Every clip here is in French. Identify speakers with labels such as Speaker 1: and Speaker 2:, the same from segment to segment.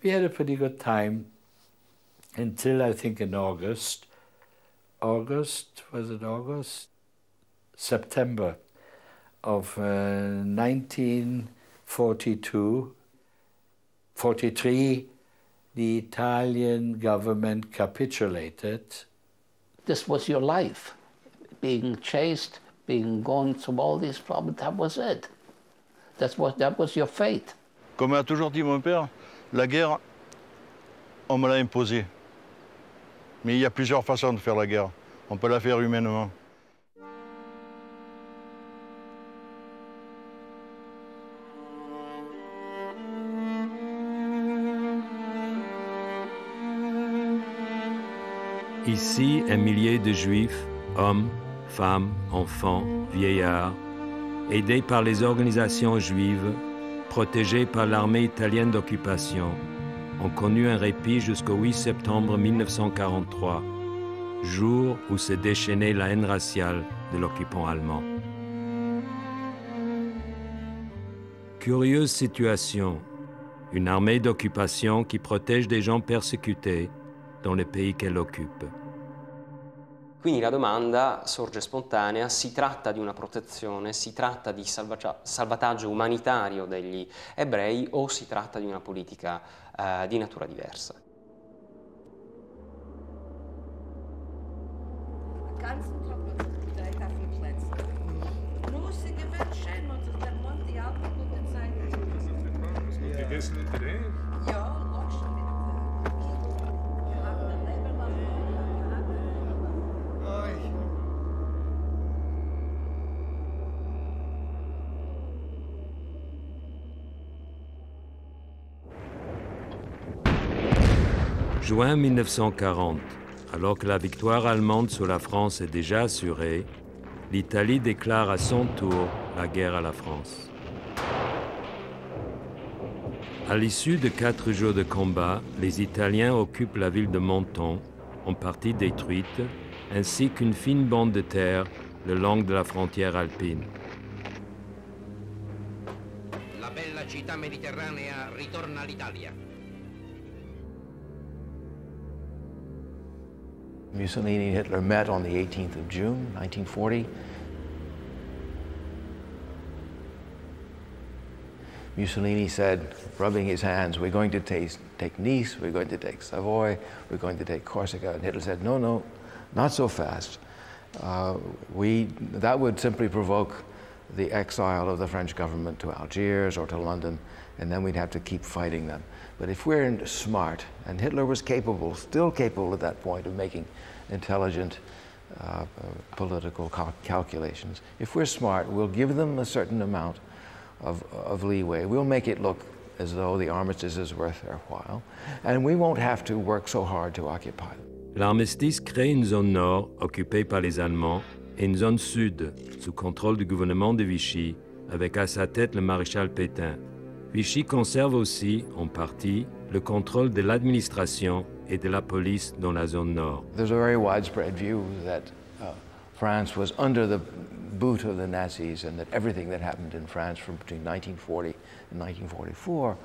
Speaker 1: we had a pretty good time until I think in September of 1942, 43, the Italian government capitulated.
Speaker 2: This was your life, being chased, being gone through all these problems, that was it. That was your fate.
Speaker 3: Comme a toujours dit mon père, la guerre, on me l'a imposée. Mais il y a plusieurs façons de faire la guerre. On peut la faire humainement.
Speaker 4: Ici, un millier de Juifs, hommes, femmes, enfants, vieillards, aidés par les organisations juives, protégés par l'armée italienne d'occupation, ont connu un répit jusqu'au 8 septembre 1943, jour où se déchaînait la haine raciale de l'occupant allemand. Curieuse situation, une armée d'occupation qui protège des gens persécutés dans le pays qu'elle occupe.
Speaker 5: Quindi la domanda sorge spontanea: si tratta di una protezione, si tratta di salvataggio umanitario degli ebrei o si tratta di una politica di natura diversa?
Speaker 4: Juin 1940, alors que la victoire allemande sur la France est déjà assurée, l'Italie déclare à son tour la guerre à la France. À l'issue de 4 jours de combat, les Italiens occupent la ville de Menton, en partie détruite, ainsi qu'une fine bande de terre le long de la frontière alpine.
Speaker 6: La bella città mediterranea ritorna all'Italia.
Speaker 7: Mussolini and Hitler met on the 18th of June, 1940. Mussolini said, rubbing his hands, we're going to take Nice, we're going to take Savoy, we're going to take Corsica. And Hitler said, no, no, not so fast. That would simply provoke the exile of the French government to Algiers or to London, and then we'd have to keep fighting them. But if we're smart, and Hitler was capable, still capable at that point of making intelligent political calculations, if we're smart, we'll give them a certain amount of leeway. We'll make it look as though the armistice is worth their while, and we won't have to work so hard to occupy them.
Speaker 4: L'armistice crée une zone nord occupée par les Allemands et une zone sud sous contrôle du gouvernement de Vichy, avec à sa tête le maréchal Pétain. Vichy conserve aussi, en partie, le contrôle de l'administration et de la police dans la zone nord.
Speaker 7: There's a very widespread view that France was under the boot of the Nazis and that everything that happened in France from between 1940 and 1944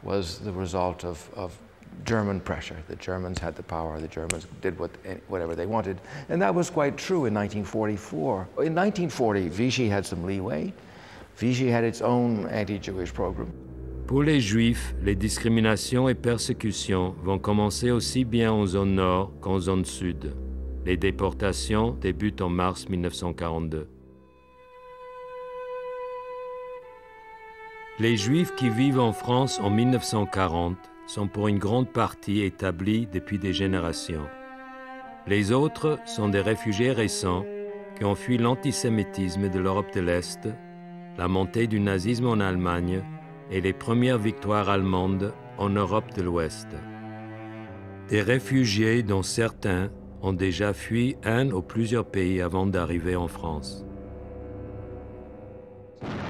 Speaker 7: was the result of German pressure. The Germans had the power, the Germans did whatever they wanted, and that was quite true in 1944. In 1940, Vichy had some leeway. Vichy had its own anti-Jewish program.
Speaker 4: Pour les Juifs, les discriminations et persécutions vont commencer aussi bien en zone nord qu'en zone sud. Les déportations débutent en mars 1942. Les Juifs qui vivent en France en 1940 sont pour une grande partie établis depuis des générations. Les autres sont des réfugiés récents qui ont fui l'antisémitisme de l'Europe de l'Est, la montée du nazisme en Allemagne et les premières victoires allemandes en Europe de l'Ouest. Des réfugiés dont certains ont déjà fui un ou plusieurs pays avant d'arriver en France.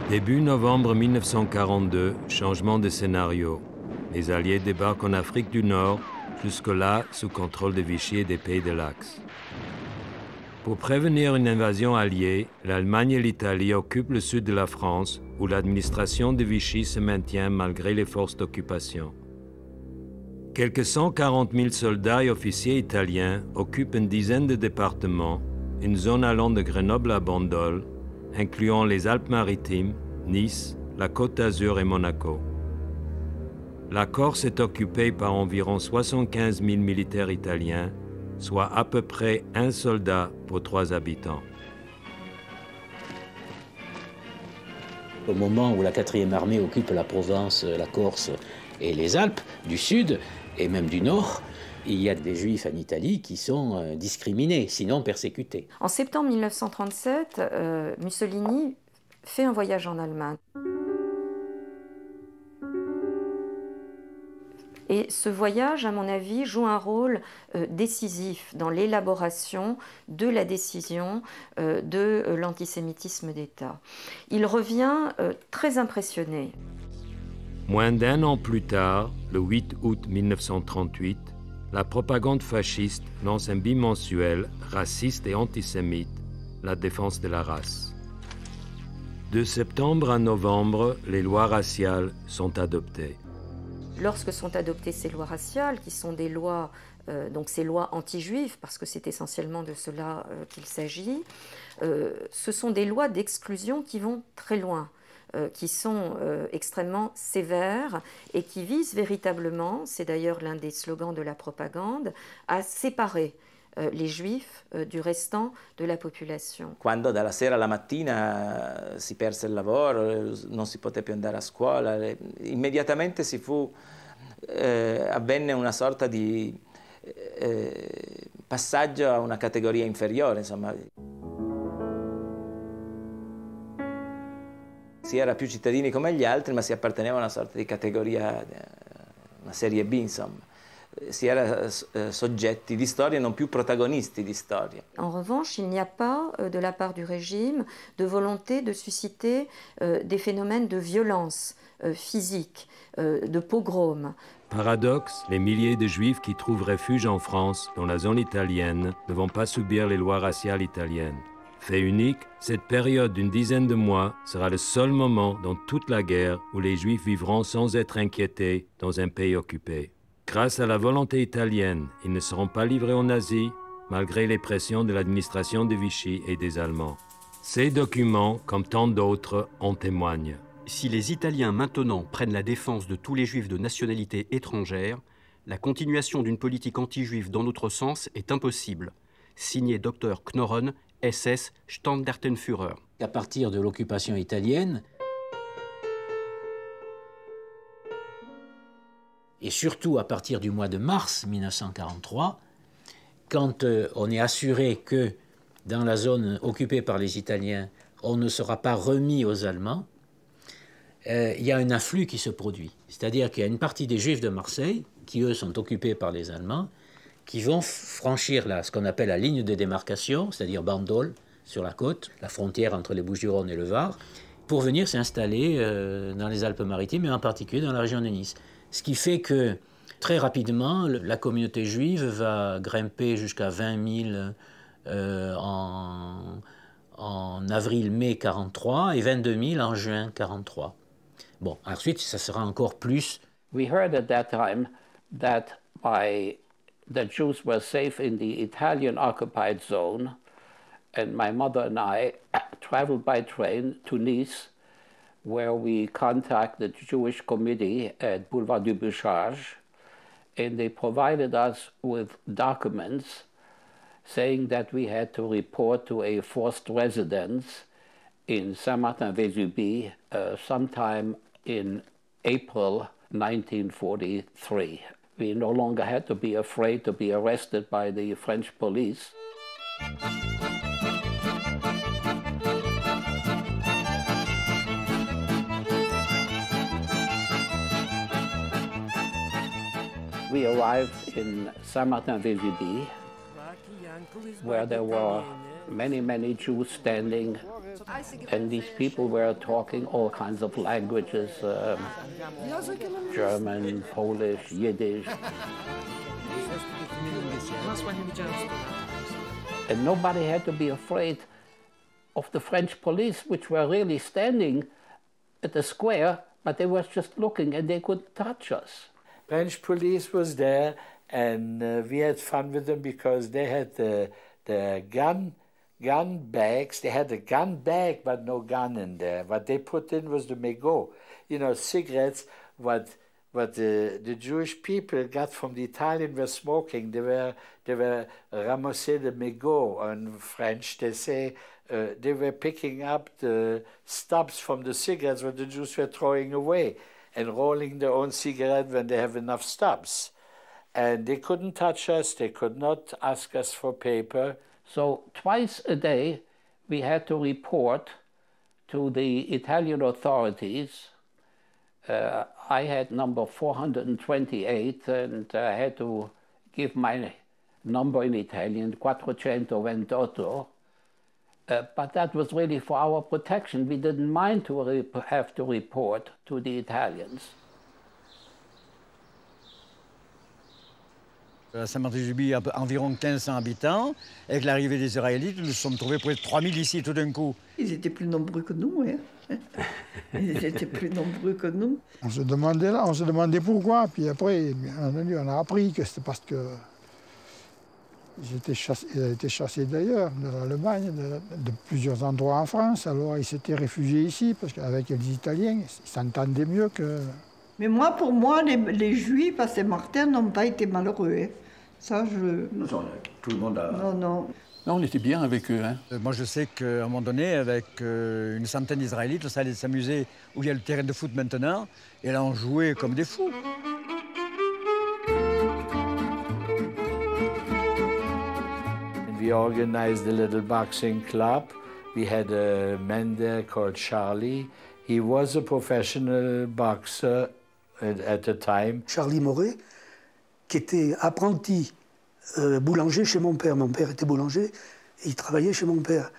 Speaker 4: Début novembre 1942, changement de scénario. Les Alliés débarquent en Afrique du Nord, jusque-là sous contrôle de Vichy et des pays de l'Axe. Pour prévenir une invasion alliée, l'Allemagne et l'Italie occupent le sud de la France, où l'administration de Vichy se maintient malgré les forces d'occupation. Quelques 140 000 soldats et officiers italiens occupent une dizaine de départements, une zone allant de Grenoble à Bandol, incluant les Alpes-Maritimes, Nice, la Côte d'Azur et Monaco. La Corse est occupée par environ 75 000 militaires italiens, soit à peu près un soldat pour 3 habitants.
Speaker 8: Au moment où la 4e armée occupe la Provence, la Corse et les Alpes du sud et même du nord, il y a des Juifs en Italie qui sont discriminés, sinon persécutés.
Speaker 9: En septembre 1937, Mussolini fait un voyage en Allemagne. Et ce voyage, à mon avis, joue un rôle décisif dans l'élaboration de la décision de l'antisémitisme d'État. Il revient très impressionné.
Speaker 4: Moins d'un an plus tard, le 8 août 1938, la propagande fasciste lance un bimensuel raciste et antisémite, La défense de la race. De septembre à novembre, les lois raciales sont adoptées.
Speaker 9: Lorsque sont adoptées ces lois raciales, qui sont des lois, donc ces lois anti-juives, parce que c'est essentiellement de cela qu'il s'agit, ce sont des lois d'exclusion qui vont très loin, qui sont extrêmement sévères et qui visent véritablement, c'est d'ailleurs l'un des slogans de la propagande, à séparer les Juifs du restant de la population.
Speaker 10: Quando dalla sera alla mattina si perse il lavoro, non si poté più andare a scuola, immediatamente avvenne una sorta di passaggio a una categoria inferiore, insomma. Si era più cittadini come gli altri, ma si apparteneva a una sorta di categoria, una serie B, insomma. Si era soggetti di storia, non più protagonisti di storia.
Speaker 9: En revanche, il n'y a pas, de la part du régime, de volonté de susciter des phénomènes de violence physique, de pogrom.
Speaker 4: Paradoxe, les milliers de Juifs qui trouvent refuge en France, dans la zone italienne, ne vont pas subir les lois raciales italiennes. Fait unique, cette période d'une dizaine de mois sera le seul moment dans toute la guerre où les Juifs vivront sans être inquiétés dans un pays occupé. Grâce à la volonté italienne, ils ne seront pas livrés aux nazis, malgré les pressions de l'administration de Vichy et des Allemands. Ces documents, comme tant d'autres, en témoignent.
Speaker 11: Si les Italiens maintenant prennent la défense de tous les Juifs de nationalité étrangère, la continuation d'une politique anti-juive dans notre sens est impossible. Signé Dr Knorren, SS Standartenführer.
Speaker 8: À partir de l'occupation italienne, et surtout à partir du mois de mars 1943, quand on est assuré que dans la zone occupée par les Italiens, on ne sera pas remis aux Allemands, il y a un afflux qui se produit. C'est-à-dire qu'il y a une partie des Juifs de Marseille, qui eux sont occupés par les Allemands, qui vont franchir ce qu'on appelle la ligne de démarcation, c'est-à-dire Bandol, sur la côte, la frontière entre les Bouches-du-Rhône et le Var, pour venir s'installer dans les Alpes-Maritimes, et en particulier dans la région de Nice. Ce qui fait que, très rapidement, la communauté juive va grimper jusqu'à 20 000 en avril-mai 1943 et 22 000 en juin 1943. Bon, ensuite, ça sera encore plus.
Speaker 2: We heard at that time that the Jews were safe in the Italian-occupied zone, and my mother and I traveled by train to Nice, where we contacted the Jewish committee at Boulevard du Bouchage, and they provided us with documents saying that we had to report to a forced residence in Saint-Martin-Vésubie sometime in April 1943. We no longer had to be afraid to be arrested by the French police. We arrived in Saint-Martin-Vésubie, where there were many, many Jews standing, and these people were talking all kinds of languages, German, Polish, Yiddish. And nobody had to be afraid of the French police, which were really standing at the square, but they were just looking and they couldn't touch us.
Speaker 1: French police was there, and we had fun with them because they had the gun bags. They had a gun bag, but no gun in there. What they put in was the mégot. You know, cigarettes, what the Jewish people got from the Italian were smoking. They were ramasser de mégot in French. They say they were picking up the stubs from the cigarettes that the Jews were throwing away and rolling their own cigarette when they have enough stubs. And they couldn't touch us. They could not ask us for paper.
Speaker 2: So twice a day, we had to report to the Italian authorities. I had number 428, and I had to give my number in Italian, 428. But that was really for our protection. We didn't mind to have to report to the Italians.
Speaker 12: À Saint-Martin-du-Juby, il y a environ 1500 habitants. Avec l'arrivée des Israélites, nous nous sommes trouvés près de 3000 ici tout d'un coup.
Speaker 13: Ils étaient plus nombreux que nous, hein. Ils étaient plus nombreux que nous.
Speaker 14: On se demandait pourquoi. Puis après, on a appris que c'était parce que ils étaient chassés d'ailleurs, de l'Allemagne, de plusieurs endroits en France. Alors ils s'étaient réfugiés ici, parce qu'avec les Italiens, ils s'entendaient mieux que...
Speaker 13: Mais moi, pour moi, les Juifs à Saint-Martin n'ont pas été malheureux. Hein. Ça,
Speaker 15: Non, tout le monde a...
Speaker 13: Non.
Speaker 15: Non, on était bien avec eux. Hein.
Speaker 12: Moi, je sais qu'à un moment donné, avec une centaine d'Israélites, on allait s'amuser où il y a le terrain de foot maintenant, et là, on jouait comme des fous.
Speaker 1: We organized a little boxing club. We had a man there called Charlie. He was a professional boxer at the time.
Speaker 16: Charlie Moret, qui était apprenti boulanger chez mon père. Mon père était boulanger et il travaillait chez mon père.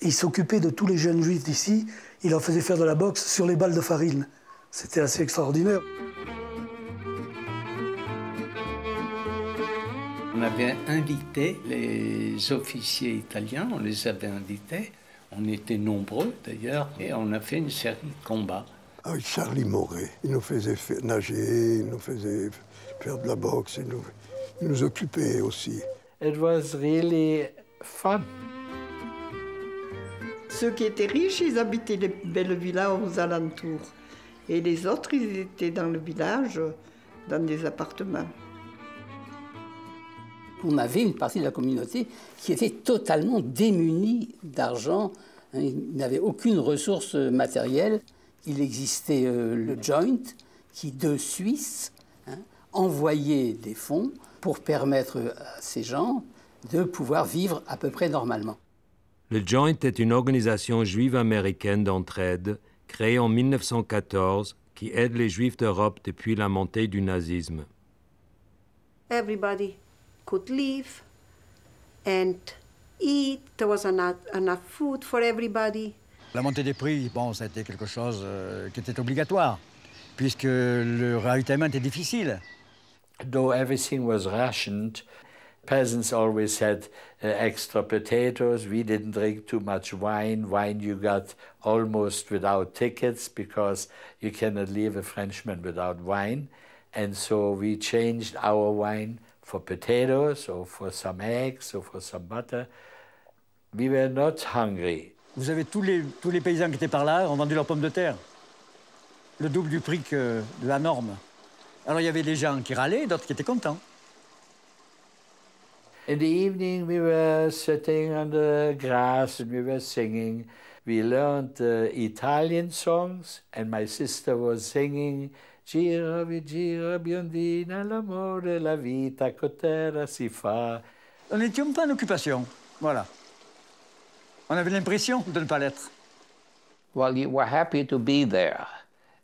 Speaker 16: Il s'occupait de tous les jeunes juifs d'ici. Il leur faisait faire de la boxe sur les balles de farine. C'était assez extraordinaire.
Speaker 17: On avait invité les officiers italiens, on les avait invités. On était nombreux d'ailleurs, et on a fait une série de combats.
Speaker 18: Avec Charlie Moret, il nous faisait nager, il nous faisait faire de la boxe, il nous occupait aussi.
Speaker 1: It was really fun.
Speaker 13: Ceux qui étaient riches, ils habitaient les belles villas aux alentours. Et les autres, ils étaient dans le village, dans des appartements.
Speaker 17: On avait une partie de la communauté qui était totalement démunie d'argent. Il n'avait aucune ressource matérielle. Il existait le Joint qui, de Suisse, envoyait des fonds pour permettre à ces gens de pouvoir vivre à peu près normalement.
Speaker 4: Le Joint est une organisation juive américaine d'entraide créée en 1914 qui aide les Juifs d'Europe depuis la montée du nazisme.
Speaker 19: Everybody could live and eat. There was enough food for everybody.
Speaker 12: La montée des prix, bon, ça a été quelque chose qui était obligatoire, puisque le ravitaillement était difficile.
Speaker 1: Though everything was rationed, peasants always had extra potatoes. We didn't drink too much wine. Wine you got almost without tickets because you cannot leave a Frenchman without wine. And so we changed our wine for potatoes or for some eggs or for some butter. We were not hungry.
Speaker 12: Vous avez tous les paysans qui étaient par là ont vendu leurs pommes de terre. Le double du prix que de la norme. Alors il y avait des gens qui râlaient, d'autres qui étaient contents.
Speaker 1: In the evening we were sitting on the grass and we were singing. We learned Italian songs and my sister was singing Gira, gira, biondina, l'amore, la vita, cotera si fa.
Speaker 12: On n'était pas en occupation, voilà. On avait l'impression de ne pas l'être.
Speaker 2: Well, you were happy to be there.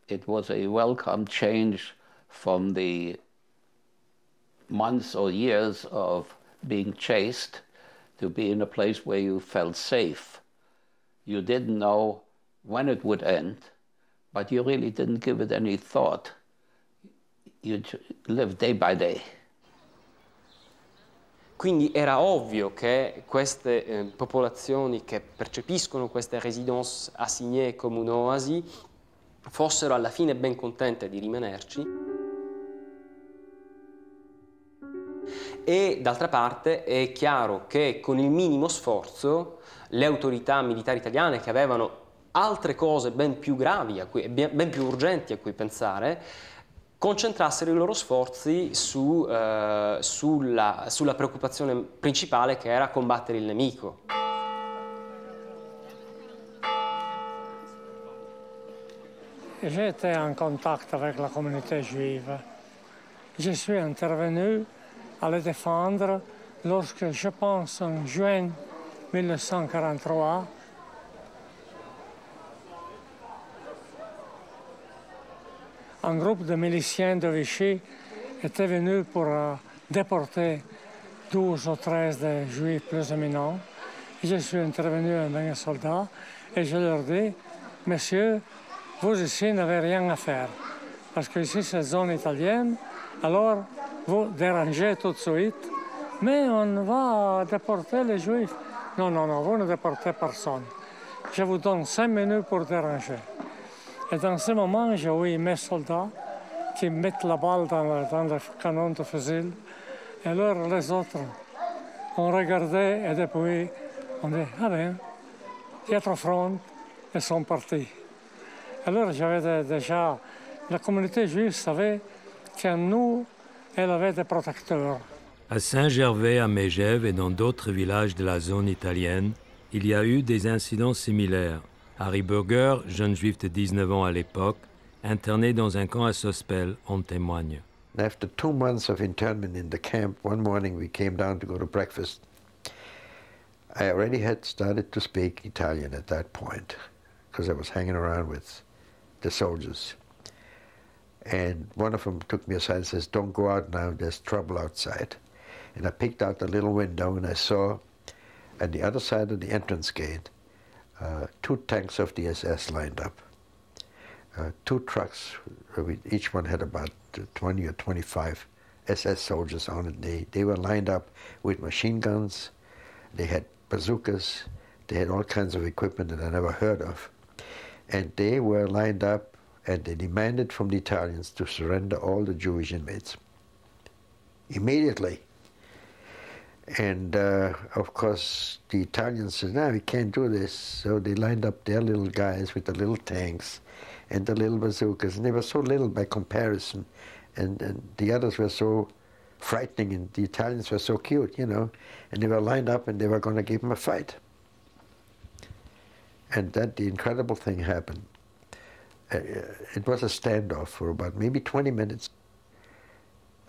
Speaker 2: It was a welcome change from the months or years of being chased to be in a place where you felt safe. You didn't know when it would end, but you really didn't give it any thought. You lived day by day.
Speaker 5: Quindi era ovvio che queste popolazioni che percepiscono queste résidences assignées come un'oasi fossero alla fine ben contente di rimanerci. e d'altra parte è chiaro che con il minimo sforzo le autorità militari italiane, che avevano altre cose ben più gravi, ben più urgenti a cui pensare, concentrassero i loro sforzi sulla preoccupazione principale, che era combattere il nemico.
Speaker 20: J'étais en contact avec la communauté juive. Je suis intervenu à les défendre lorsque, je pense, en juin 1943, un groupe de miliciens de Vichy était venu pour déporter 12 ou 13 des juifs plus éminents. Je suis intervenu avec un soldat et je leur dis, messieurs, vous ici n'avez rien à faire, parce que ici c'est zone italienne, alors vous dérangez tout de suite, mais on va déporter les juifs. Non, non, non, vous ne déportez personne. Je vous donne 5 minutes pour déranger. Et dans ce moment, j'ai vu mes soldats qui mettent la balle dans le canon de fusil. Et alors les autres ont regardé et depuis on dit, ah ben, 4 fronts et sont partis. Alors j'avais déjà, la communauté juive savait qu'en nous, elle avait des protecteurs.
Speaker 4: À Saint-Gervais, à Megève et dans d'autres villages de la zone italienne, il y a eu des incidents similaires. Harry Burger, jeune juif de 19 ans à l'époque, interné dans un camp à Sospel, en témoigne.
Speaker 21: After 2 months of internment in the camp, one morning we came down to go to breakfast. I already had started to speak Italian at that point, because I was hanging around with the soldiers. And one of them took me aside and says, don't go out now, there's trouble outside. And I peeked out the little window and I saw at the other side of the entrance gate 2 tanks of the SS lined up. 2 trucks, each one had about 20 or 25 SS soldiers on it. They were lined up with machine guns, they had bazookas, they had all kinds of equipment that I never heard of. And they were lined up and they demanded from the Italians to surrender all the Jewish inmates immediately. And of course the Italians said, no, we can't do this. So they lined up their little guys with the little tanks and the little bazookas, and they were so little by comparison, and the others were so frightening, and the Italians were so cute, you know, and they were lined up and they were going to give them a fight. And then the incredible thing happened. It was a standoff for about maybe 20 minutes,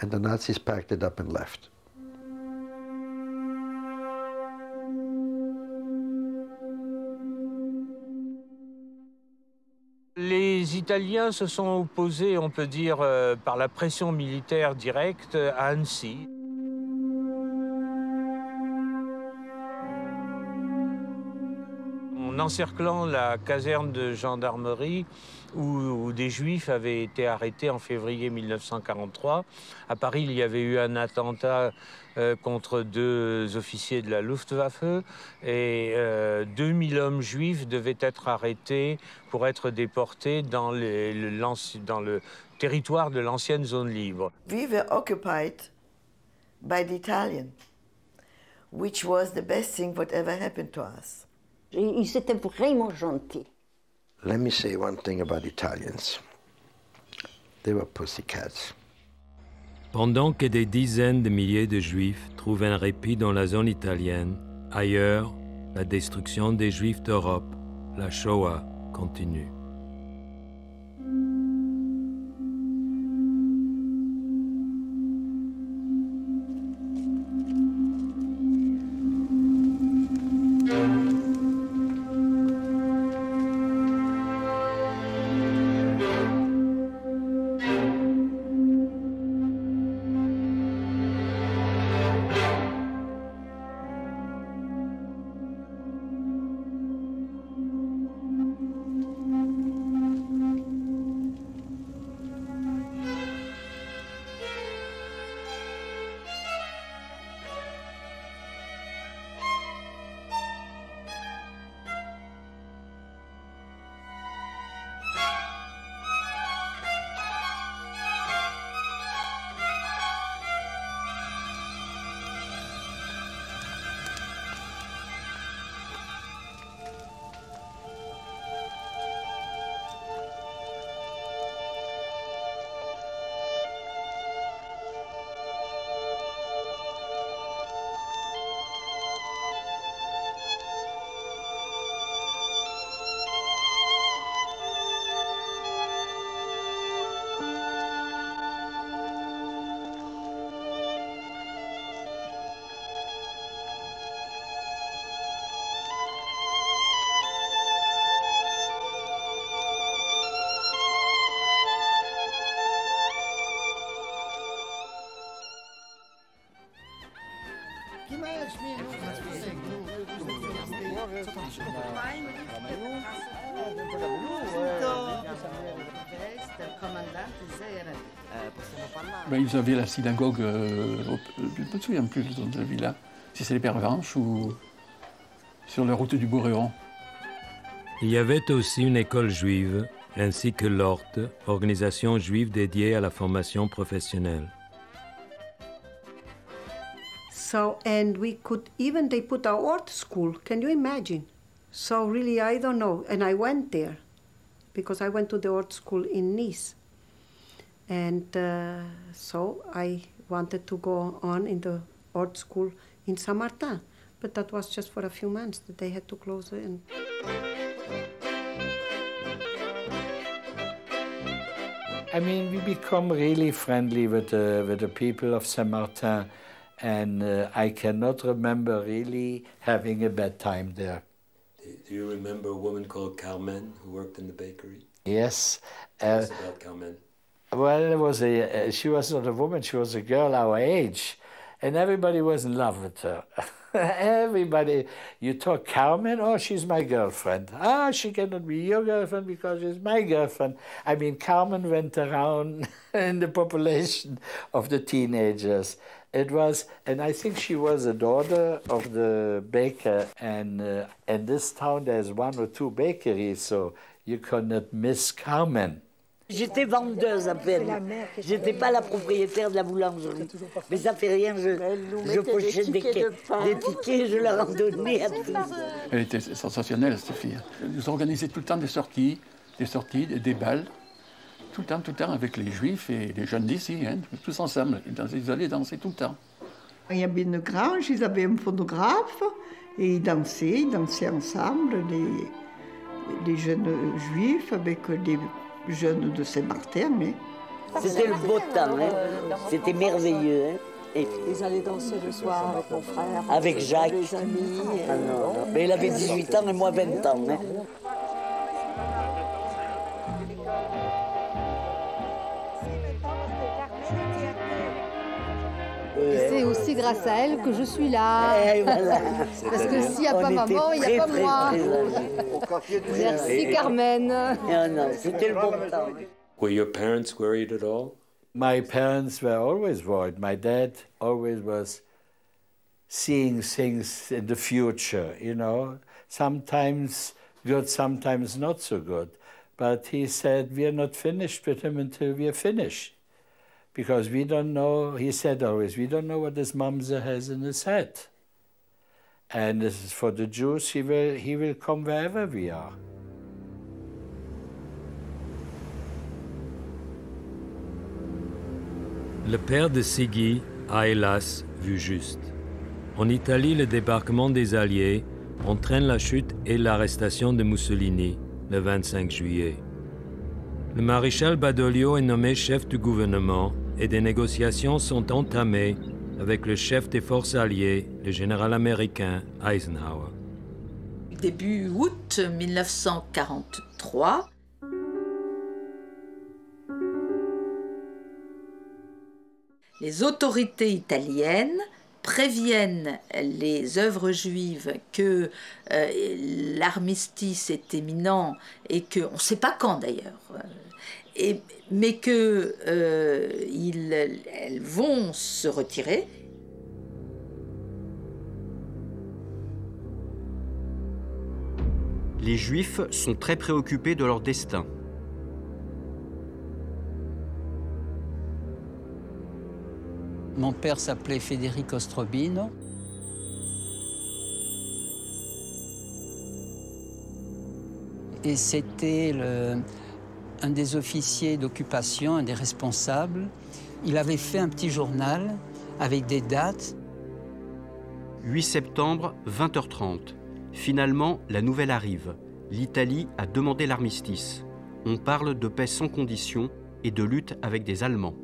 Speaker 21: and the Nazis packed it up and left.
Speaker 22: Les Italiens se sont opposés, on peut dire, par la pression militaire directe à Annecy. En encerclant la caserne de gendarmerie où des Juifs avaient été arrêtés en février 1943. À Paris, il y avait eu un attentat contre 2 officiers de la Luftwaffe et 2000 hommes juifs devaient être arrêtés pour être déportés dans le territoire de l'ancienne zone libre.
Speaker 23: We were occupied by the Italians, which was the best thing that ever happened to us.
Speaker 24: Ils étaient vraiment gentils.
Speaker 21: Let me say one thing about Italians. They were pussycats.
Speaker 4: Pendant que des dizaines de milliers de Juifs trouvent un répit dans la zone italienne, ailleurs, la destruction des Juifs d'Europe, la Shoah, continue.
Speaker 15: Ben, ils avaient la synagogue, je ne me souviens plus de la villa, si c'est les Pervenches ou sur la route du Bourréon.
Speaker 4: Il y avait aussi une école juive, ainsi que l'ORT, organisation juive dédiée à la formation professionnelle.
Speaker 19: So, and we could, even they put our art school, can you imagine? So really, I don't know, and I went there, because I went to the art school in Nice. And so I wanted to go on in the art school in Saint-Martin, but that was just for a few months that they had to close it. And
Speaker 1: I mean, we become really friendly with the people of Saint-Martin, and I cannot remember really having a bad time there.
Speaker 4: Do you remember a woman called Carmen who worked in the bakery?
Speaker 1: Yes.
Speaker 4: Tell us about Carmen.
Speaker 1: Well, it was she was not a woman, she was a girl our age, and everybody was in love with her. Everybody, you talk Carmen, oh, she's my girlfriend. Ah, she cannot be your girlfriend because she's my girlfriend. I mean, Carmen went around in the population of the teenagers. It was, and I think she was a daughter of the baker, and in this town there's 1 or 2 bakeries, so you cannot miss Carmen.
Speaker 3: J'étais vendeuse à peine. J'étais pas la propriétaire de la boulangerie. Mais ça fait rien, je pochais des tickets, je leur en donnais à tous.
Speaker 15: Elle était sensationnelle, cette fille. Elle nous organisait tout le temps des sorties, des balles. Tout le temps, avec les Juifs et les jeunes d'ici, hein, tous ensemble. Ils allaient danser tout le temps.
Speaker 13: Il y avait une grange, ils avaient un phonographe, et ils dansaient ensemble, les jeunes Juifs avec les jeunes de Saint-Martin.
Speaker 3: C'était le beau temps, hein. C'était merveilleux. Hein. Et
Speaker 6: ils allaient danser le soir avec mon frère,
Speaker 3: avec Jacques.
Speaker 6: Les amis.
Speaker 3: Ah non. Mais il avait 18 ans et moi 20 ans. Hein.
Speaker 6: C'est aussi grâce à elle que je suis là.
Speaker 3: Et voilà.
Speaker 6: Parce que s'il n'y a pas maman, il n'y a pas moi. Merci Carmen.
Speaker 3: Non, c'était le bon temps.
Speaker 4: Were your parents worried at all?
Speaker 1: My parents were always worried. My dad always was seeing things in the future, you know. Sometimes good, sometimes not so good. But he said, we are not finished with him until we are finished. Because we don't know, he said always, we don't know what this mamzer has in his head. And this is for the Jews, he will come wherever we are.
Speaker 4: Le père de Siggy a hélas vu juste. En Italie, le débarquement des Alliés entraîne la chute et l'arrestation de Mussolini le 25 juillet. Le maréchal Badoglio est nommé chef du gouvernement et des négociations sont entamées avec le chef des forces alliées, le général américain Eisenhower.
Speaker 7: Début août 1943, les autorités italiennes préviennent les œuvres juives que l'armistice est imminent et qu'on ne sait pas quand d'ailleurs, mais qu'elles vont se retirer.
Speaker 11: Les Juifs sont très préoccupés de leur destin.
Speaker 17: Mon père s'appelait Federico Strobino. Et c'était un des officiers d'occupation, un des responsables. Il avait fait un petit journal avec des dates.
Speaker 11: 8 septembre, 20h30. Finalement, la nouvelle arrive. L'Italie a demandé l'armistice. On parle de paix sans condition et de lutte avec des Allemands.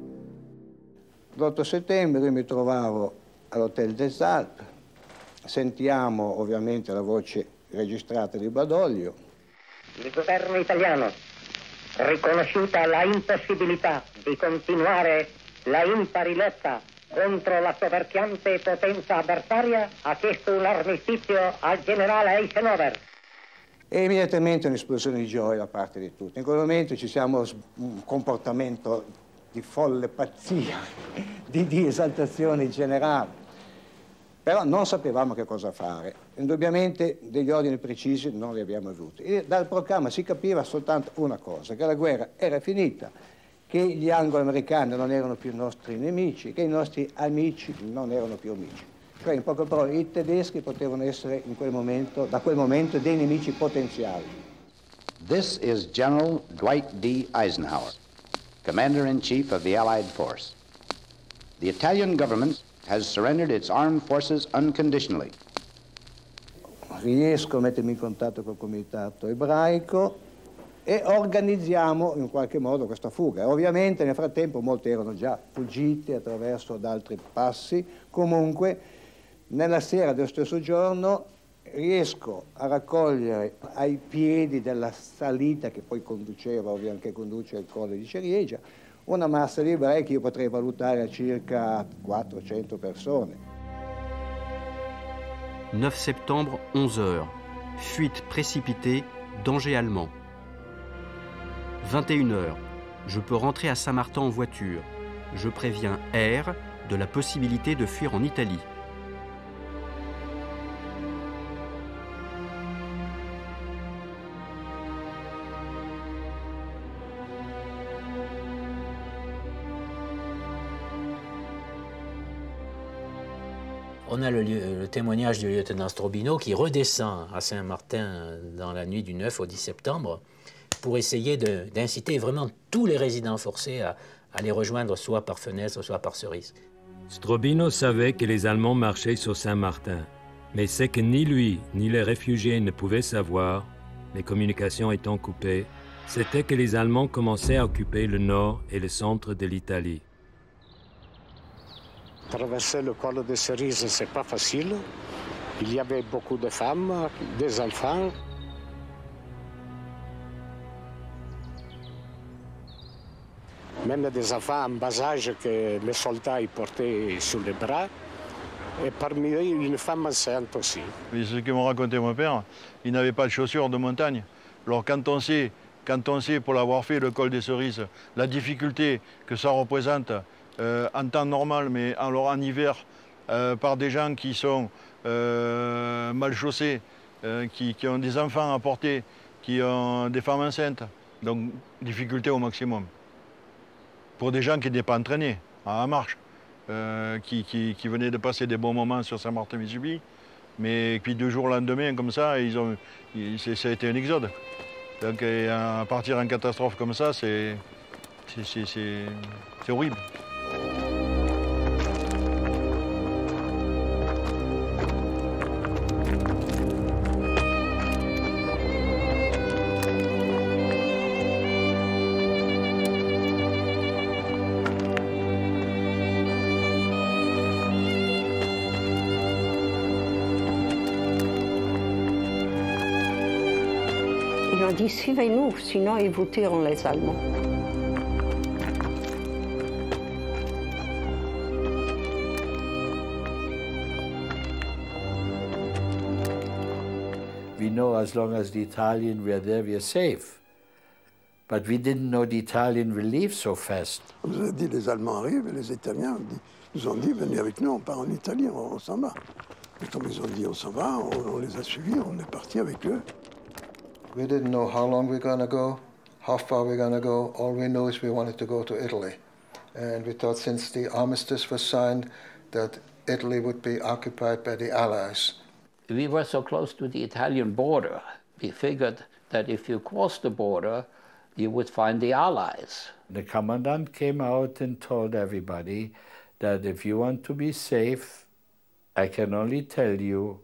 Speaker 10: L'8 settembre mi trovavo all'Hotel des Alpes, sentiamo ovviamente la voce registrata di Badoglio.
Speaker 25: Il governo italiano, riconosciuta la impossibilità di continuare la impari lotta contro la soverchiante potenza avversaria ha chiesto un armistizio al generale Eisenhower.
Speaker 10: E immediatamente un'esplosione di gioia da parte di tutti. In quel momento ci siamo un comportamento di folle pazzia, di esaltazione generale. Però non sapevamo che cosa fare. Indubbiamente degli ordini precisi non li abbiamo avuti. E dal proclama si capiva soltanto una cosa, che la guerra era finita, che gli anglo-americani non erano più nostri nemici, che i nostri amici non erano più amici. Cioè, in poche parole, i tedeschi potevano essere in quel momento, da quel momento dei nemici potenziali.
Speaker 8: This is General Dwight D. Eisenhower, Commander-in-Chief of the Allied Force. The Italian government has surrendered its armed forces unconditionally.
Speaker 10: Riesco a mettermi in contatto col comitato ebraico e organizziamo in qualche modo questa fuga. Ovviamente nel frattempo molti erano già fuggiti attraverso ad altri passi. Comunque nella sera dello stesso giorno riesco a raccogliere ai piedi della salita che poi conduceva, ovviamente che conduce al Colle di Ceriegia, una massa di ebrei che io potrei valutare a circa 400 persone.
Speaker 11: 9 septembre, 11 heures. Fuite précipitée, danger allemand. 21 heures. Je peux rentrer à Saint-Martin en voiture. Je préviens R de la possibilité de fuir en Italie.
Speaker 9: On a le témoignage du lieutenant Strobino qui redescend à Saint-Martin dans la nuit du 9 au 10 septembre pour essayer d'inciter vraiment tous les résidents forcés à les rejoindre soit par fenêtre, soit par Cerise.
Speaker 4: Strobino savait que les Allemands marchaient sur Saint-Martin, mais ce que ni lui ni les réfugiés ne pouvaient savoir, les communications étant coupées, c'était que les Allemands commençaient à occuper le nord et le centre de l'Italie.
Speaker 14: Traverser le col de Cerise, c'est pas facile. Il y avait beaucoup de femmes, des enfants. Même des enfants en bas âge que les soldats ils portaient sur les bras. Et parmi eux, une femme enceinte aussi.
Speaker 16: Et ce que m'a raconté mon père, il n'avait pas de chaussures de montagne. Alors quand on sait pour l'avoir fait le col des Cerises, la difficulté que ça représente en temps normal, mais alors en hiver, par des gens qui sont mal chaussés, qui ont des enfants à porter, qui ont des femmes enceintes. Donc, difficulté au maximum. Pour des gens qui n'étaient pas entraînés à la marche, qui venaient de passer des bons moments sur Saint-Martin-Vésubie, mais puis 2 jours le lendemain, comme ça, ça a été un exode. Donc, à partir en catastrophe comme ça, c'est horrible.
Speaker 24: Ils ont dit suivez-nous, sinon ils vous tueront les Allemands.
Speaker 1: We know as long as the Italians were there, we are safe. But we didn't know the Italian will leave so fast.
Speaker 18: On nous a dit les Allemands arrivent et les Italiens nous ont dit venez avec nous, on part en Italie, on s'en va. Et comme ils ont dit on s'en va, on les a suivis, on est parti avec eux.
Speaker 21: We didn't know how long we're going to go, how far we're going to go. All we know is we wanted to go to Italy. And we thought since the armistice was signed that Italy would be occupied by the Allies.
Speaker 2: We were so close to the Italian border, we figured that if you crossed the border, you would find the Allies.
Speaker 1: The commandant came out and told everybody that if you want to be safe, I can only tell you,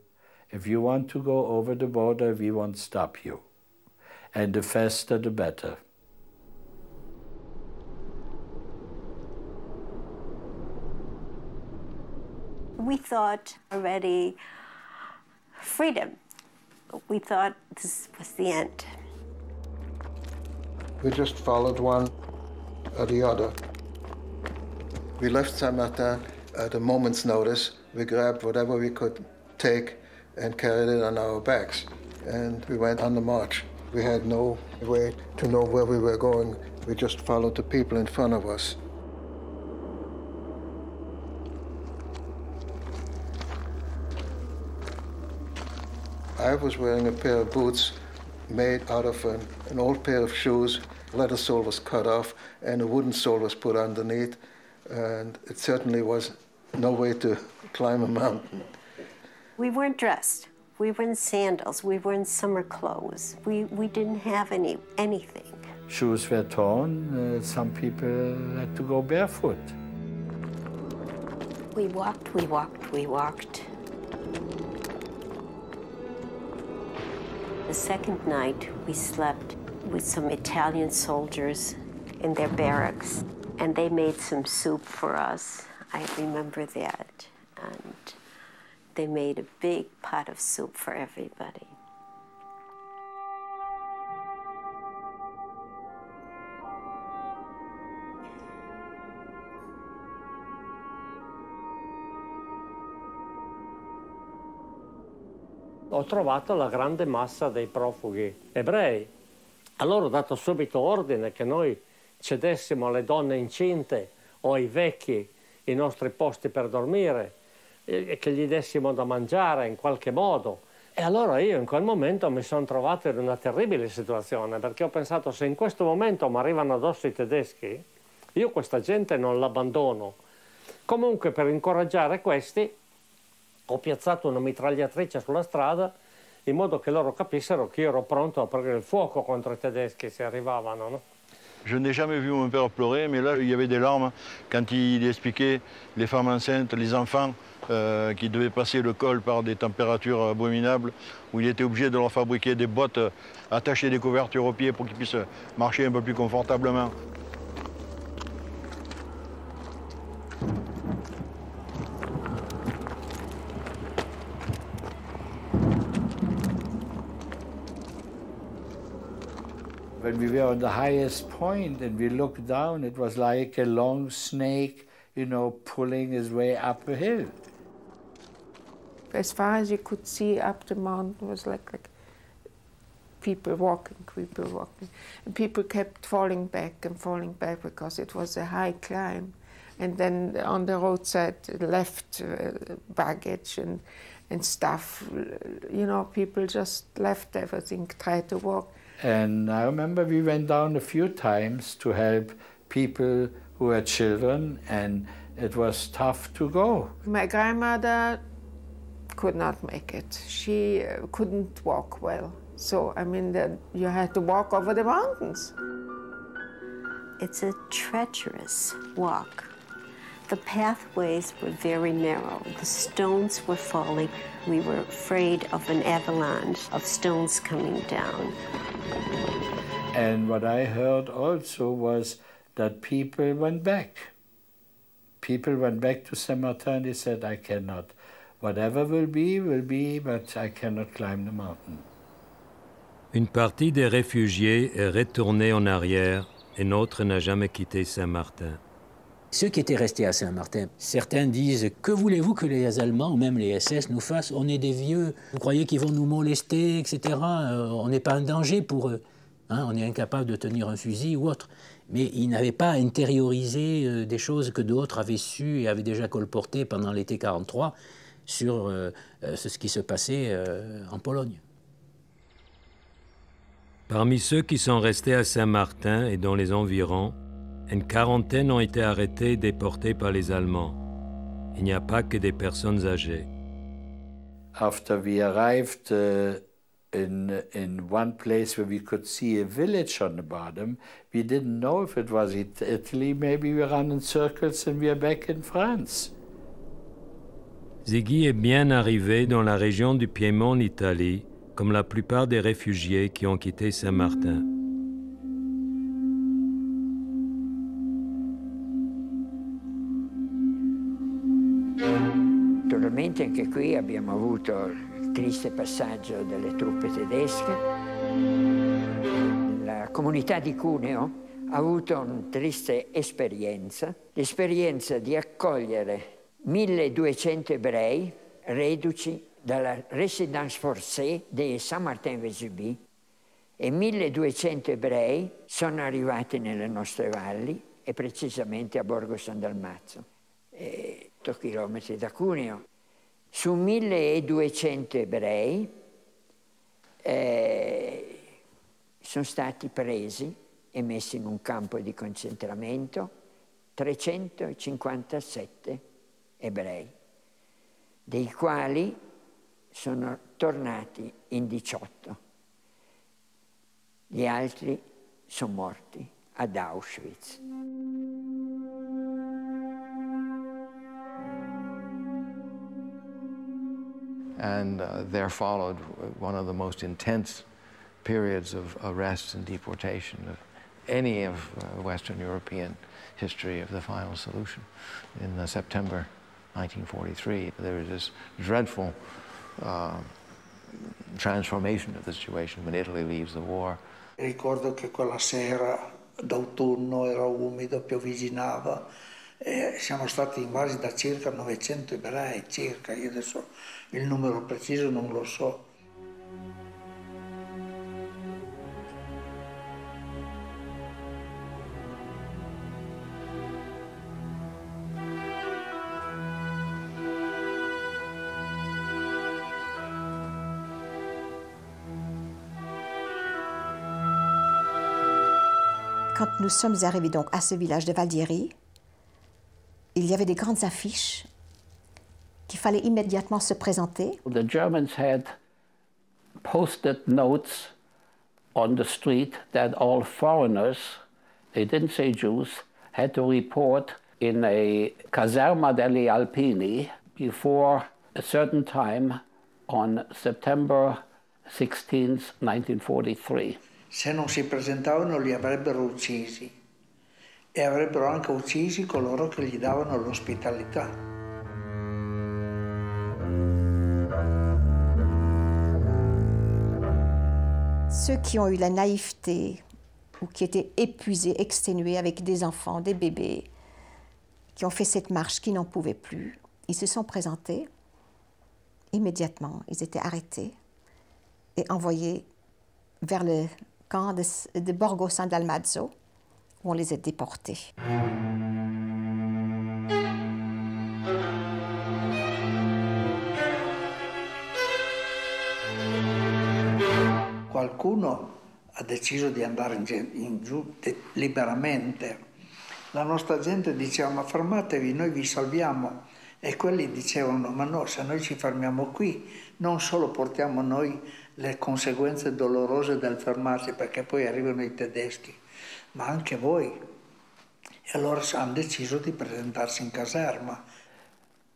Speaker 1: if you want to go over the border, we won't stop you. And the faster, the better.
Speaker 24: We thought already freedom. We thought this was the end.
Speaker 21: We just followed one or the other. We left Saint-Martin
Speaker 5: at a moment's notice, we grabbed whatever we could take and carried it on our backs. And we went on the march. We had no way to know where we were going. We just followed the people in front of us. I was wearing a pair of boots made out of an old pair of shoes. The leather sole was cut off and a wooden sole was put underneath. And it certainly was no way to climb a mountain.
Speaker 24: We weren't dressed. We were in sandals. We were in summer clothes. We didn't have anything.
Speaker 1: Shoes were torn. Some people had to go barefoot.
Speaker 24: We walked, we walked, we walked. The second night, we slept with some Italian soldiers in their barracks, and they made some soup for us. I remember that. And they made a big pot of soup for everybody.
Speaker 12: Ho trovato la grande massa dei profughi ebrei. Allora ho dato subito ordine che noi cedessimo alle donne incinte o ai vecchi i nostri posti per dormire, e che gli dessimo da mangiare in qualche modo. E allora io in quel momento mi sono trovato in una terribile situazione, perché ho pensato, se in questo momento mi arrivano addosso i tedeschi, io questa gente non l'abbandono. Comunque, per incoraggiare questi, ho piazzato una mitragliatrice sulla strada in modo che loro capissero che io ero pronto a aprire il fuoco contro i tedeschi se arrivavano, no?
Speaker 16: Je n'ai jamais vu mon père pleurer, mais là, il y avait des larmes quand il expliquait les femmes enceintes, les enfants qui devaient passer le col par des températures abominables, où il était obligé de leur fabriquer des bottes, attacher des couvertures aux pieds pour qu'ils puissent marcher un peu plus confortablement.
Speaker 1: When we were on the highest point and we looked down, it was like a long snake, you know, pulling his way up a hill.
Speaker 20: As far as you could see up the mountain was like people walking. And people kept falling back because it was a high climb. And then on the roadside left baggage and stuff, you know, people just left everything, tried to walk.
Speaker 1: And I remember we went down a few times to help people who had children, and it was tough to go.
Speaker 20: My grandmother could not make it. She couldn't walk well. So, I mean, you had to walk over the mountains.
Speaker 24: It's a treacherous walk. The pathways were very narrow. The stones were falling. We were afraid of an avalanche of stones coming down.
Speaker 1: And what I heard also was that people went back. People went back to Saint-Martin. They said, I cannot. Whatever will be, but I cannot climb the mountain.
Speaker 4: Une partie des réfugiés est retournée en arrière et notre n'a jamais quitté Saint-Martin.
Speaker 9: Ceux qui étaient restés à Saint-Martin, certains disent « Que voulez-vous que les Allemands, ou même les SS, nous fassent? On est des vieux, vous croyez qu'ils vont nous molester, etc. On n'est pas un danger pour eux. Hein, on est incapable de tenir un fusil ou autre. » Mais ils n'avaient pas intériorisé des choses que d'autres avaient su et avaient déjà colportées pendant l'été 1943 sur ce qui se passait en Pologne.
Speaker 4: Parmi ceux qui sont restés à Saint-Martin et dans les environs, une quarantaine ont été arrêtés et déportés par les Allemands. Il n'y a pas que des personnes âgées.
Speaker 1: After we arrived in one place where we could see a village on the bottom, we didn't know if it was Italy. Maybe we ran in circles and we are back in France.
Speaker 4: Ziggy est bien arrivé dans la région du Piémont en Italie, comme la plupart des réfugiés qui ont quitté Saint-Martin.
Speaker 22: Naturalmente anche qui abbiamo avuto il triste passaggio delle truppe tedesche. La comunità di Cuneo ha avuto una triste esperienza, l'esperienza di accogliere 1200 ebrei reduci dalla Résidence forcée di Saint-Martin-Vésubie e 1200 ebrei sono arrivati nelle nostre valli e precisamente a Borgo San Dalmazzo, 8 chilometri da Cuneo. Su 1200 ebrei sono stati presi e messi in un campo di concentramento 357 ebrei, dei quali sono tornati in 18. Gli altri sono morti ad Auschwitz.
Speaker 6: And there followed one of the most intense periods of arrests and deportation of any of Western European history of the final solution. In September 1943, there was this dreadful transformation of the situation when Italy leaves the war.
Speaker 13: Ricordo che quella sera d'autunno era umido, piovigginava e siamo stati invasi da circa 900 ebrei, circa, io adesso il numero preciso non lo so.
Speaker 15: Quand nous sommes arrivés donc à ce village de Valdieri, il y avait des grandes affiches qu'il fallait immédiatement se présenter.
Speaker 2: The Germans had posted notes on the street that all foreigners, they didn't say Jews, had to report in a caserma degli Alpini before a certain time on September 16, 1943.
Speaker 13: Se non si presentavano li avrebbero uccisi e avrebbero anche uccisi coloro che gli davano l'ospitalità.
Speaker 15: Ceux qui ont eu la naïveté ou qui étaient épuisés, exténués avec des enfants, des bébés, qui ont fait cette marche, qui n'en pouvaient plus, ils se sont présentés immédiatement. Ils étaient arrêtés et envoyés vers le camp de Borgo San Dalmazzo, où on les a déportés.
Speaker 13: Qualcuno ha deciso di andare in giù liberamente. La nostra gente diceva: ma fermatevi, noi vi salviamo. E quelli dicevano: ma no, se noi ci fermiamo qui non solo portiamo noi le conseguenze dolorose del fermarsi, perché poi arrivano i tedeschi, ma anche voi. E allora hanno deciso di presentarsi in caserma.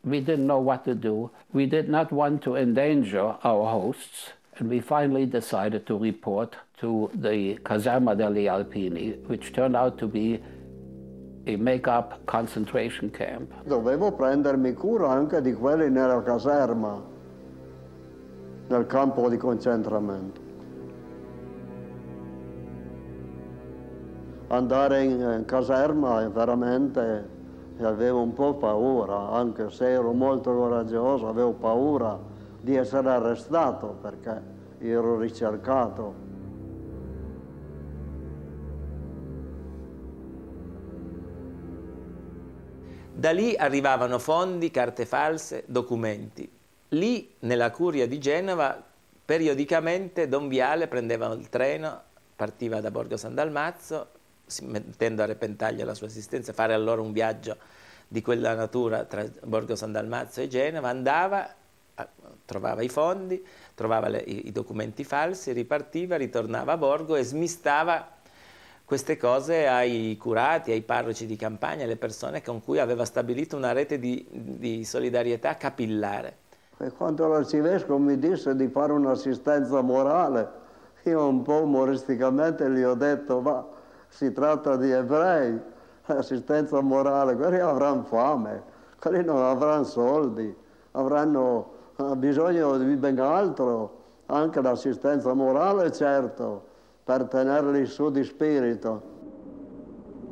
Speaker 2: We didn't know what to do. We did not want to endanger our hosts, and we finally decided to report to the Caserma degli Alpini, which turned out to be a make-up concentration camp.
Speaker 19: Dovevo prendermi cura anche di quelli nella caserma, nel campo di concentramento. Andare in caserma veramente avevo un po' paura, anche se ero molto coraggioso, avevo paura di essere arrestato perché ero ricercato.
Speaker 23: Da lì arrivavano fondi, carte false, documenti. Lì, nella curia di Genova, periodicamente Don Viale prendeva il treno, partiva da Borgo San Dalmazzo, mettendo a repentaglio la sua esistenza, fare allora un viaggio di quella natura tra Borgo San Dalmazzo e Genova, andava, trovava i fondi, trovava i documenti falsi, ripartiva, ritornava a Borgo e smistava queste cose ai curati, ai parroci di campagna, alle persone con cui aveva stabilito una rete di solidarietà capillare.
Speaker 19: E quando l'arcivescovo mi disse di fare un'assistenza morale, io un po' umoristicamente gli ho detto: ma si tratta di ebrei, assistenza morale, quelli avranno fame, quelli non avranno soldi, avranno bisogno di ben altro, anche l'assistenza morale, certo, per tenerli su di spirito.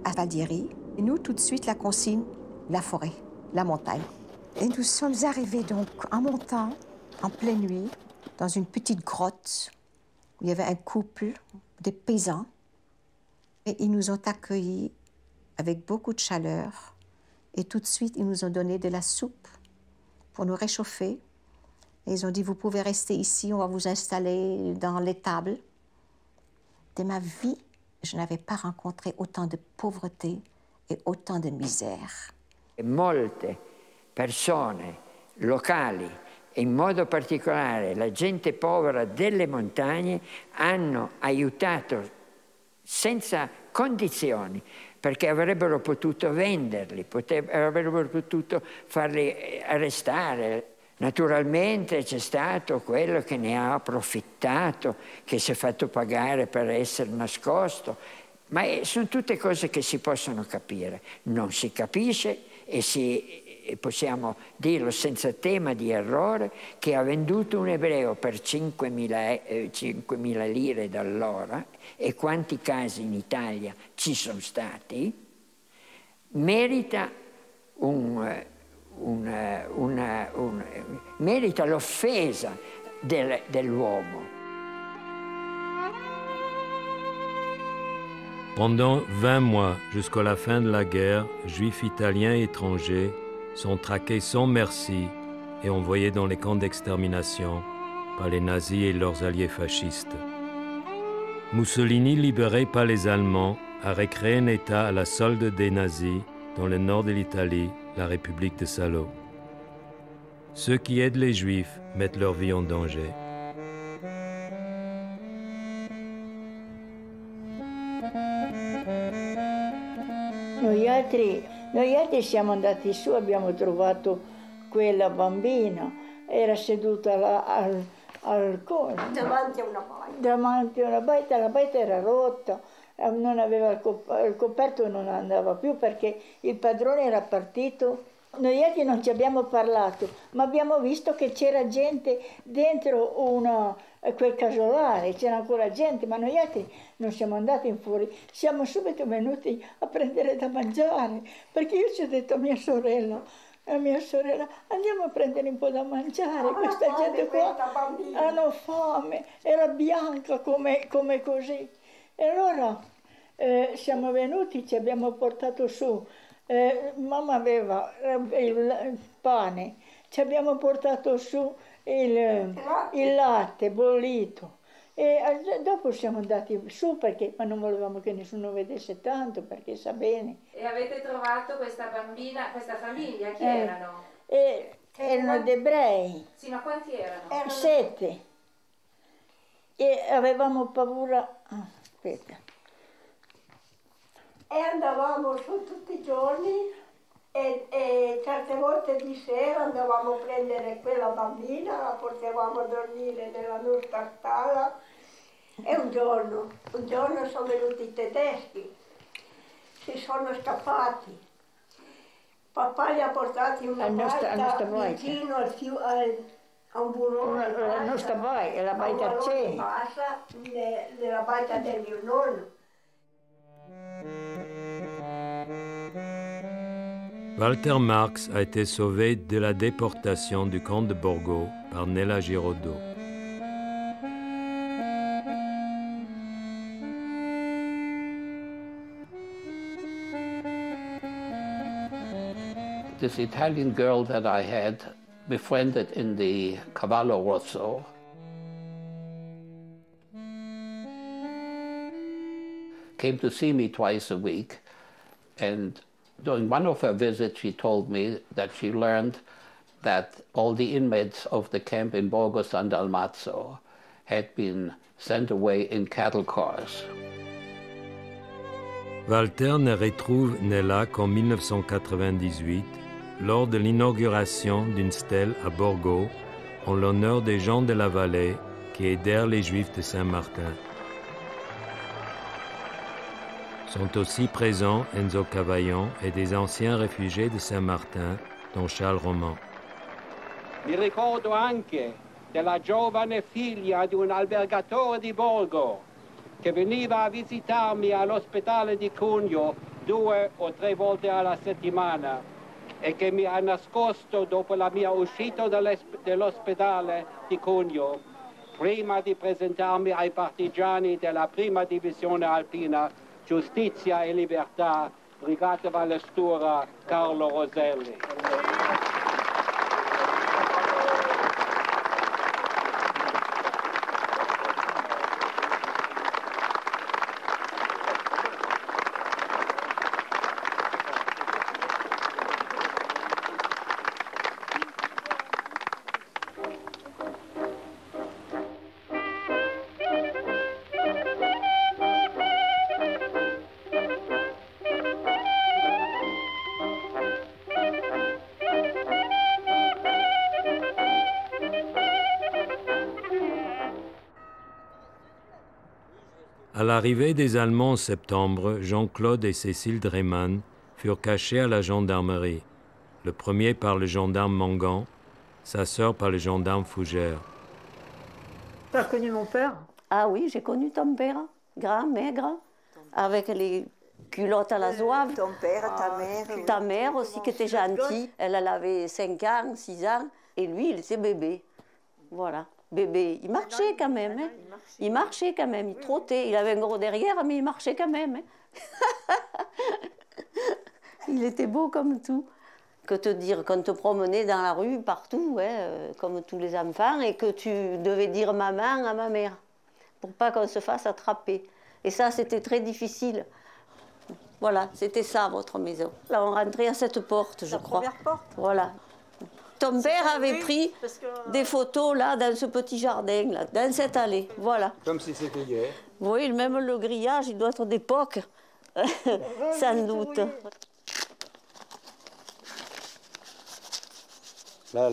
Speaker 15: À Valdieri, nous, tout de suite, la consigne, la forêt, la montagne. Et nous sommes arrivés donc en montant, en pleine nuit, dans une petite grotte où il y avait un couple, des paysans. Et ils nous ont accueillis avec beaucoup de chaleur. Et tout de suite, ils nous ont donné de la soupe pour nous réchauffer. Et ils ont dit, vous pouvez rester ici, on va vous installer dans l'étable. De ma vie, je n'avais pas rencontré autant de pauvreté e autant de misère.
Speaker 22: Molte persone locali, e in modo particolare la gente povera delle montagne, hanno aiutato senza condizioni, perché avrebbero potuto venderli, avrebbero potuto farli arrestare. Naturalmente c'è stato quello che ne ha approfittato, che si è fatto pagare per essere nascosto, ma sono tutte cose che si possono capire. Non si capisce e possiamo dirlo senza tema di errore, che ha venduto un ebreo per 5.000 lire d'allora, e quanti casi in Italia ci sono stati, merita merita l'offesa dell'uomo.
Speaker 4: Pendant 20 mois, jusqu'à la fin de la guerre, juifs italiens et étrangers sont traqués sans merci et envoyés dans les camps d'extermination par les nazis et leurs alliés fascistes. Mussolini, libéré par les Allemands, a recréé un État à la solde des nazis dans le nord de l'Italie, la République de Salo. Ceux qui aident les Juifs mettent leur vie en danger.
Speaker 3: Noi altri siamo andati su, abbiamo trovato quella bambina, era seduta al cono.
Speaker 7: Davanti a una baita.
Speaker 3: Davanti a una baita, la baita era rotta, non aveva il coperto, non andava più perché il padrone era partito. Noi altri non ci abbiamo parlato, ma abbiamo visto che c'era gente dentro quel casolare, c'era ancora gente, ma noi altri non siamo andati in fuori, siamo subito venuti a prendere da mangiare, perché io ci ho detto a mia sorella, andiamo a prendere un po' da mangiare, questa gente qua hanno fame, era bianca come così. E allora siamo venuti, ci abbiamo portato su. Mamma aveva il pane, ci abbiamo portato su il latte bollito e dopo siamo andati su ma non volevamo che nessuno vedesse tanto perché sa bene.
Speaker 8: E avete trovato questa bambina, questa famiglia, chi erano?
Speaker 3: Erano ed ebrei.
Speaker 8: Sì, ma quanti erano?
Speaker 3: 7. E avevamo paura. Aspetta.
Speaker 7: E andavamo su tutti i giorni e certe volte di sera andavamo a prendere quella bambina, la portavamo a dormire nella nostra stalla e un giorno sono venuti i tedeschi, si sono scappati. Papà li ha portati in una baita vicino a un burrone.
Speaker 3: La nostra baita, la baita c'è.
Speaker 7: Nella baita del mio nonno.
Speaker 4: Walter Marx a été sauvé de la déportation du camp de Borgo par Nella Giraudot.
Speaker 2: This Italian girl that I had befriended in the Cavallo Rosso came to see me twice a week, and during one of her visits she told me that she learned that all the inmates of the camp in Borgo San Dalmazzo had been sent away in cattle cars.
Speaker 4: Walter ne retrouve Nella qu'en 1998, lors de l'inauguration d'une stèle à Borgo en l'honneur des gens de la vallée qui aidèrent les Juifs de Saint-Martin. Sont aussi présents Enzo Cavaillon et des anciens réfugiés de Saint-Martin, dont Charles Roman.
Speaker 17: Mi ricordo anche della giovane figlia di un albergatore di Borgo che veniva a visitarmi all'ospedale di Cuneo 2 o 3 volte alla settimana. e che mi ha nascosto dopo la mia uscita dall'ospedale di Cuneo, prima di presentarmi ai partigiani della prima divisione alpina Giustizia e Libertà, Brigata Vallestura Carlo Roselli.
Speaker 4: À l'arrivée des Allemands en septembre, Jean-Claude et Cécile Dreymann furent cachés à la gendarmerie, le premier par le gendarme Mangan, sa sœur par le gendarme Fougère.
Speaker 10: Tu as connu mon père?
Speaker 11: Ah oui, j'ai connu ton père, grand, maigre, avec les culottes à la zouave.
Speaker 10: Ton père, ta mère.
Speaker 11: Ta mère aussi qui était gentille, elle avait 5 ans, 6 ans, et lui, il était bébé. Voilà. Bébé, il marchait quand même. Hein. Il marchait quand même, il trottait. Il avait un gros derrière, mais il marchait quand même. Hein. Il était beau comme tout. Que te dire, qu'on te promenait dans la rue, partout, hein, comme tous les enfants, et que tu devais dire maman à ma mère, pour pas qu'on se fasse attraper. Et ça, c'était très difficile. Voilà, c'était ça, votre maison. Là, on rentrait à cette porte, je crois.
Speaker 10: La première porte?
Speaker 11: Voilà. Ton père avait pris des photos là, dans ce petit jardin, là, dans cette allée, voilà.
Speaker 14: Comme si c'était hier.
Speaker 11: Oui, même le grillage, il doit être d'époque, sans doute.
Speaker 14: Là,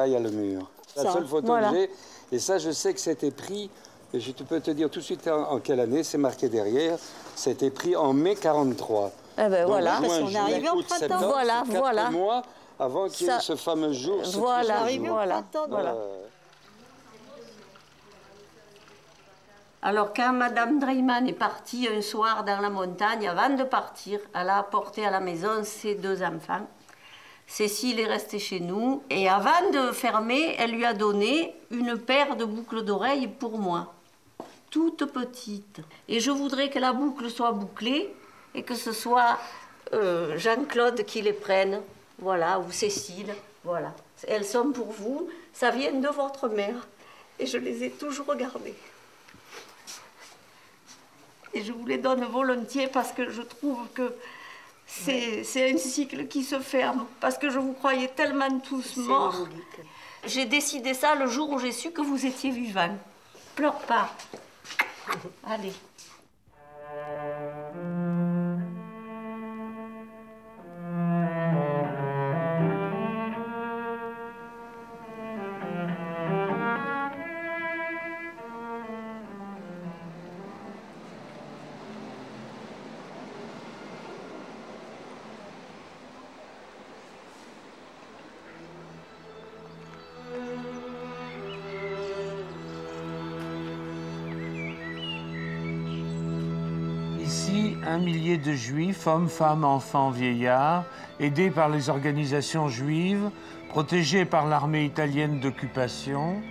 Speaker 14: il y a le mur. La seule photo que j'ai, et ça, je sais que c'était pris, et je peux te dire tout de suite en quelle année, c'est marqué derrière, c'était pris en mai 43.
Speaker 11: Eh ben voilà,
Speaker 14: juin,
Speaker 11: parce qu'on est arrivé en printemps. Voilà, voilà.
Speaker 14: 4 mois avant qu'il y ait ce fameux jour.
Speaker 11: Voilà, voilà, voilà. Alors, quand Madame Dreymann est partie un soir dans la montagne, avant de partir, elle a apporté à la maison ses 2 enfants. Cécile est restée chez nous, et avant de fermer, elle lui a donné une paire de boucles d'oreilles pour moi, toute petite. Et je voudrais que la boucle soit bouclée, et que ce soit Jean-Claude qui les prenne. Voilà, ou Cécile, voilà. Elles sont pour vous, ça vient de votre mère. Et je les ai toujours gardées. Et je vous les donne volontiers parce que je trouve que c'est un cycle qui se ferme. Parce que je vous croyais tellement tous morts. J'ai décidé ça le jour où j'ai su que vous étiez vivants. Pleure pas. Allez.
Speaker 18: Ici, 1 millier de Juifs, hommes, femmes, enfants, vieillards, aidés par les organisations juives, protégés par l'armée italienne d'occupation,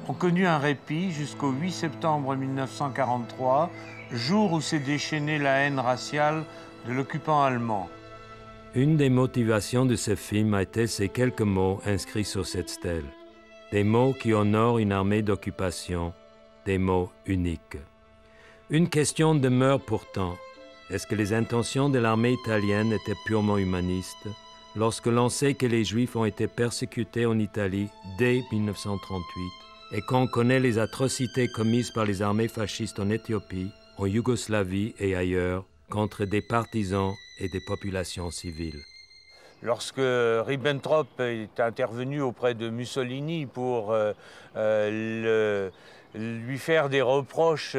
Speaker 18: ont connu un répit jusqu'au 8 septembre 1943, jour où s'est déchaînée la haine raciale de l'occupant allemand.
Speaker 4: Une des motivations de ce film a été ces quelques mots inscrits sur cette stèle. Des mots qui honorent une armée d'occupation, des mots uniques. Une question demeure pourtant. Est-ce que les intentions de l'armée italienne étaient purement humanistes lorsque l'on sait que les Juifs ont été persécutés en Italie dès 1938 et qu'on connaît les atrocités commises par les armées fascistes en Éthiopie, en Yougoslavie et ailleurs contre des partisans et des populations civiles?
Speaker 18: Lorsque Ribbentrop est intervenu auprès de Mussolini pour lui faire des reproches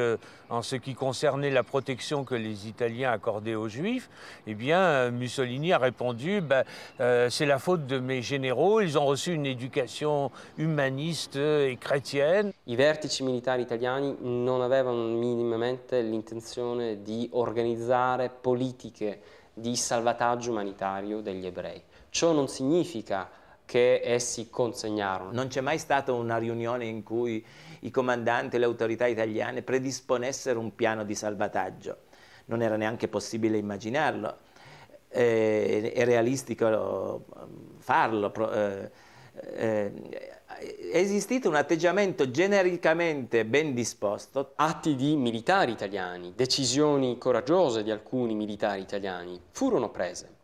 Speaker 18: en ce qui concernait la protection que les Italiens accordaient aux Juifs, eh bien, Mussolini a répondu c'est la faute de mes généraux, ils ont reçu une éducation humaniste et chrétienne.
Speaker 25: I vertici militari italiani non avevano minimamente l'intenzione di organizzare politiche di salvataggio umanitario degli ebrei. Ciò non significa che essi consegnarono.
Speaker 23: Non c'è mai stata una riunione in cui i comandanti e le autorità italiane predisponessero un piano di salvataggio. Non era neanche possibile immaginarlo. È realistico farlo. È esistito un atteggiamento genericamente ben disposto.
Speaker 25: Atti di militari italiani, decisioni coraggiose di alcuni militari italiani furono prese,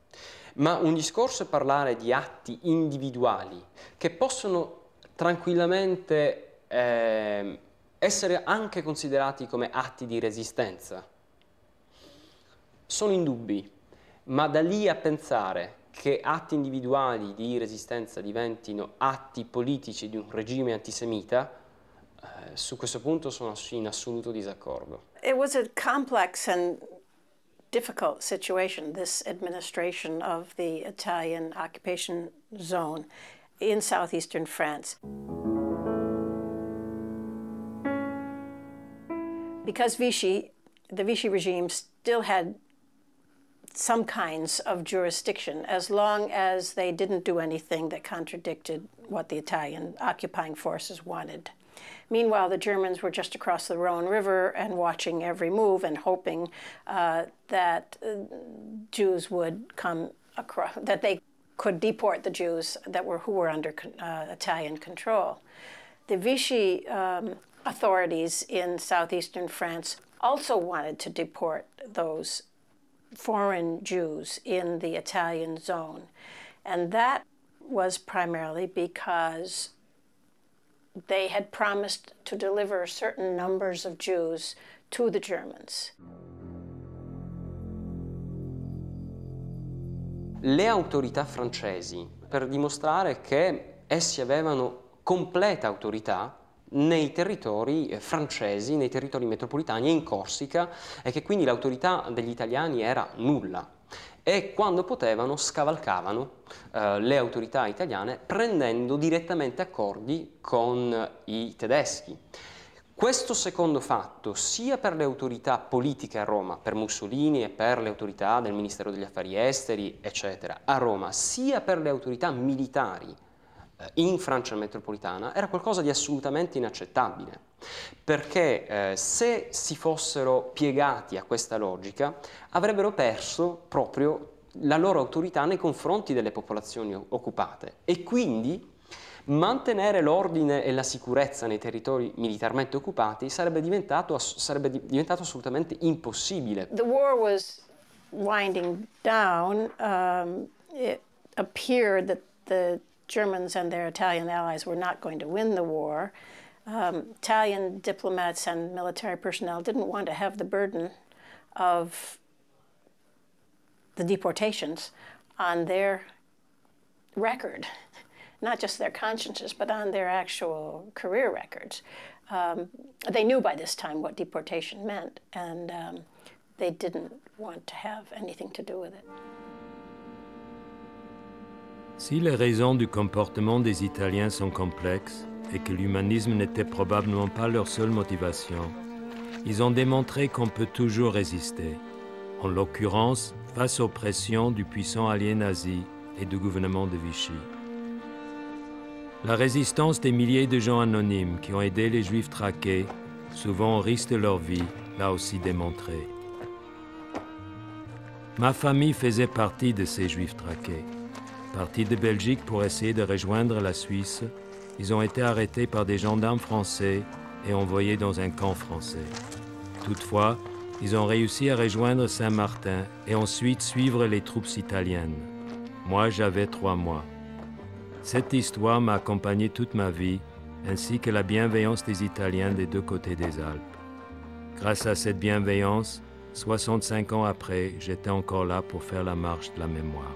Speaker 25: ma un discorso è parlare di atti individuali che possono tranquillamente essere anche considerati come atti di resistenza. Sono indubbi, ma da lì a pensare che atti individuali di resistenza diventino atti politici di un regime antisemita, su questo punto sono in assoluto disaccordo.
Speaker 10: It was a complex and difficult situation, this administration of the Italian occupation zone in southeastern France. Because the Vichy regime still had some kinds of jurisdiction as long as they didn't do anything that contradicted what the Italian occupying forces wanted. Meanwhile, the Germans were just across the Rhone River and watching every move and hoping that Jews would come across, that they could deport the Jews who were under Italian control. The Vichy authorities in southeastern France also wanted to deport those foreign Jews in the Italian zone. And that was primarily because they had promised to deliver certain numbers of Jews to the Germans.
Speaker 25: Le autorità francesi, per dimostrare che essi avevano completa autorità nei territori francesi, nei territori metropolitani e in Corsica, e che quindi l'autorità degli italiani era nulla. E quando potevano scavalcavano le autorità italiane prendendo direttamente accordi con i tedeschi. Questo secondo fatto, sia per le autorità politiche a Roma, per Mussolini e per le autorità del Ministero degli Affari Esteri, eccetera, a Roma, sia per le autorità militari in Francia metropolitana, era qualcosa di assolutamente inaccettabile, perché se si fossero piegati a questa logica avrebbero perso proprio la loro autorità nei confronti delle popolazioni occupate e quindi mantenere l'ordine e la sicurezza nei territori militarmente occupati sarebbe diventato assolutamente impossibile.
Speaker 10: The war was winding down. It appeared that the Germans and their Italian allies were not going to win the war. Italian diplomats and military personnel didn't want to have the burden of the deportations on their record, not just their consciences, but on their actual career records. They knew by this time what deportation meant, and they didn't want to have anything to do with it.
Speaker 4: Si les raisons du comportement des Italiens sont complexes et que l'humanisme n'était probablement pas leur seule motivation, ils ont démontré qu'on peut toujours résister, en l'occurrence face aux pressions du puissant allié nazi et du gouvernement de Vichy. La résistance des milliers de gens anonymes qui ont aidé les Juifs traqués, souvent au risque de leur vie, l'a aussi démontré. Ma famille faisait partie de ces Juifs traqués. Partis de Belgique pour essayer de rejoindre la Suisse, ils ont été arrêtés par des gendarmes français et envoyés dans un camp français. Toutefois, ils ont réussi à rejoindre Saint-Martin et ensuite suivre les troupes italiennes. Moi, j'avais 3 mois. Cette histoire m'a accompagné toute ma vie, ainsi que la bienveillance des Italiens des deux côtés des Alpes. Grâce à cette bienveillance, 65 ans après, j'étais encore là pour faire la marche de la mémoire.